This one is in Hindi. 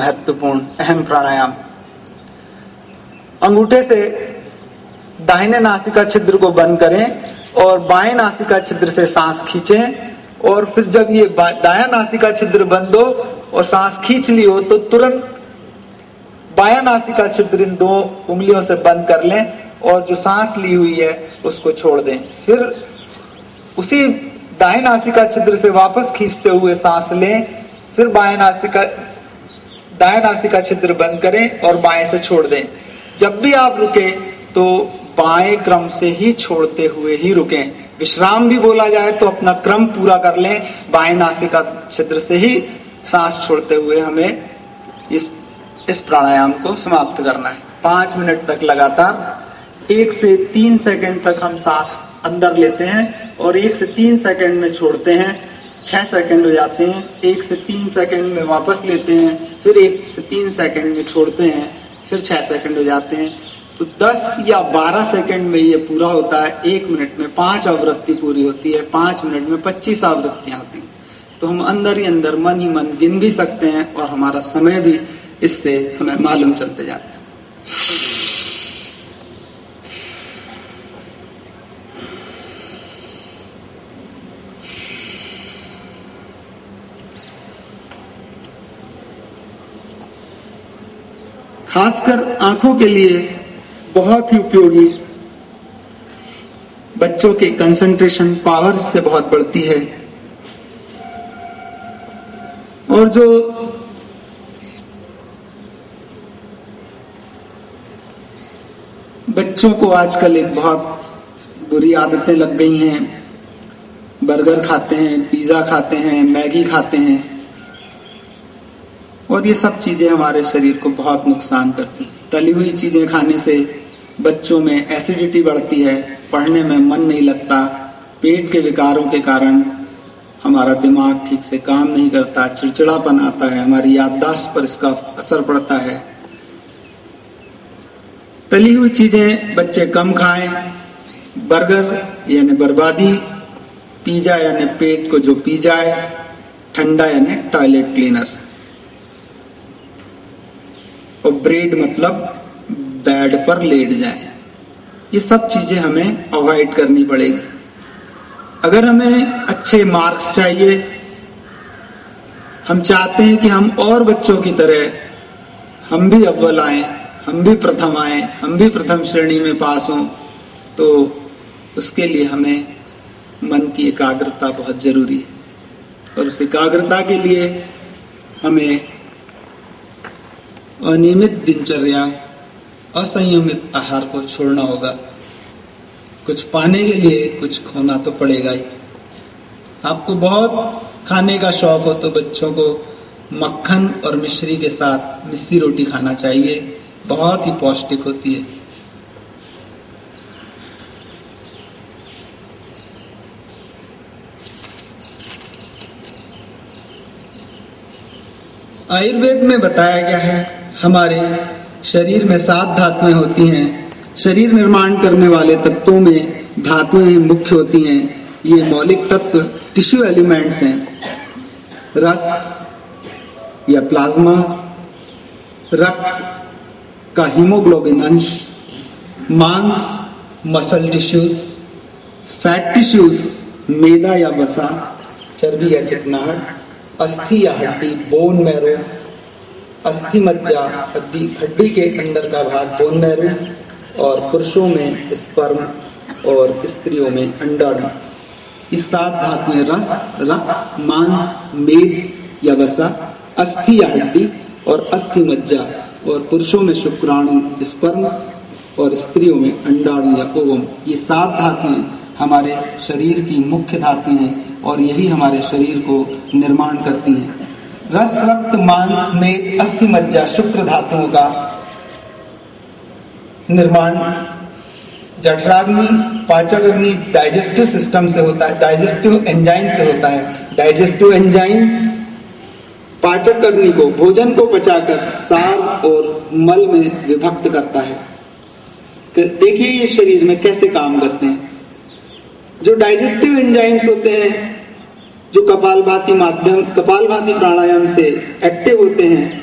महत्वपूर्ण अहम प्राणायाम। अंगूठे से दाहिने नासिका छिद्र को बंद करें और बाएं नासिका छिद्र से सांस खींचें और फिर जब ये दायां नासिका छिद्र बंद हो और सांस खींच ली हो तो तुरंत बायां नासिका छिद्र इन 2 उंगलियों से बंद कर लें और जो सांस ली हुई है उसको छोड़ दें। फिर उसी दाएं नासिका छिद्र से वापस खींचते हुए सांस लें, फिर दायां नासिका छिद्र बंद करें और बाएं से छोड़ दें। जब भी आप रुके तो बाएं क्रम से ही छोड़ते हुए ही रुकें। विश्राम भी बोला जाए तो अपना क्रम पूरा कर लें, बाएं नासिका छिद्र से ही सांस छोड़ते हुए हमें इस प्राणायाम को समाप्त करना है। 5 मिनट तक लगातार 1 से 3 सेकंड तक हम सांस अंदर लेते हैं और 1 से 3 सेकंड में छोड़ते हैं। 6 सेकंड हो जाते हैं। 1 से 3 सेकंड में वापस लेते हैं, फिर 1 से 3 सेकंड में छोड़ते हैं, फिर 6 सेकंड हो जाते हैं। तो 10 या 12 सेकंड में ये पूरा होता है। 1 मिनट में 5 आवृत्ति पूरी होती है, 5 मिनट में 25 आवृत्तियां होती हैं। तो हम अंदर ही अंदर मन ही मन गिन भी सकते हैं और हमारा समय भी इससे हमें मालूम चलते जाता है। खासकर आंखों के लिए बहुत ही उपयोगी। बच्चों के कंसंट्रेशन पावर से बहुत बढ़ती है और जो बच्चों को आजकल एक बहुत बुरी आदतें लग गई हैं। बर्गर खाते हैं, पिज्जा खाते हैं, मैगी खाते हैं और ये सब चीजें हमारे शरीर को बहुत नुकसान करती हैं। तली हुई चीजें खाने से बच्चों में एसिडिटी बढ़ती है, पढ़ने में मन नहीं लगता, पेट के विकारों के कारण हमारा दिमाग ठीक से काम नहीं करता, चिड़चिड़ापन आता है, हमारी याददाश्त पर इसका असर पड़ता है। तली हुई चीजें बच्चे कम खाएं। बर्गर यानी बर्बादी, पिज्जा यानी पेट को जो पी जाए, ठंडा यानी टॉयलेट क्लीनर और ब्रेड मतलब बेड पर लेट जाए। ये सब चीजें हमें अवॉइड करनी पड़ेगी। अगर हमें अच्छे मार्क्स चाहिए, हम चाहते हैं कि हम और बच्चों की तरह हम भी अव्वल आए, हम भी प्रथम आए, हम भी प्रथम श्रेणी में पास हों, तो उसके लिए हमें मन की एकाग्रता बहुत जरूरी है। और उस एकाग्रता के लिए हमें अनियमित दिनचर्या, असंयमित आहार को छोड़ना होगा। कुछ पाने के लिए कुछ खोना तो पड़ेगा ही। आपको बहुत खाने का शौक हो तो बच्चों को मक्खन और मिश्री के साथ मिस्सी रोटी खाना चाहिए, बहुत ही पौष्टिक होती है। आयुर्वेद में बताया गया है हमारे शरीर में 7 धातुएं होती हैं। शरीर निर्माण करने वाले तत्वों में धातुएं मुख्य होती हैं। ये मौलिक तत्व टिश्यू एलिमेंट्स हैं। रस या प्लाज्मा, रक्त का हीमोग्लोबिन अंश, मांस मसल टिश्यूज, फैट टिश्यूज मैदा या वसा, चर्बी या चिकनाहट, अस्थि या हड्डी बोन मैरो, अस्थि मज्जा हड्डी के अंदर का भाग बोन मैरो, और पुरुषों में स्पर्म और स्त्रियों में अंडाणु। ये 7 धातुएं रस, रक्त, मांस, मेद या वसा, अस्थि या हड्डी और अस्थि मज्जा, और पुरुषों में शुक्राणु स्पर्म और स्त्रियों में अंडाणु या ओवम। ये 7 धातुएं हमारे शरीर की मुख्य धातुएं हैं और यही हमारे शरीर को निर्माण करती हैं। रस, रक्त, मांस, मेद, अस्थि मज्जा, शुक्र धातुओं का निर्माण जठराग्नि, पाचक अग्नि, डाइजेस्टिव सिस्टम से होता है, डाइजेस्टिव एंजाइम से होता है। डाइजेस्टिव एंजाइम पाचक अग्नि को, भोजन को पचाकर सार और मल में विभक्त करता है। देखिए ये शरीर में कैसे काम करते हैं। जो डाइजेस्टिव एंजाइम्स होते हैं, जो कपालभाति प्राणायाम से एक्टिव होते हैं,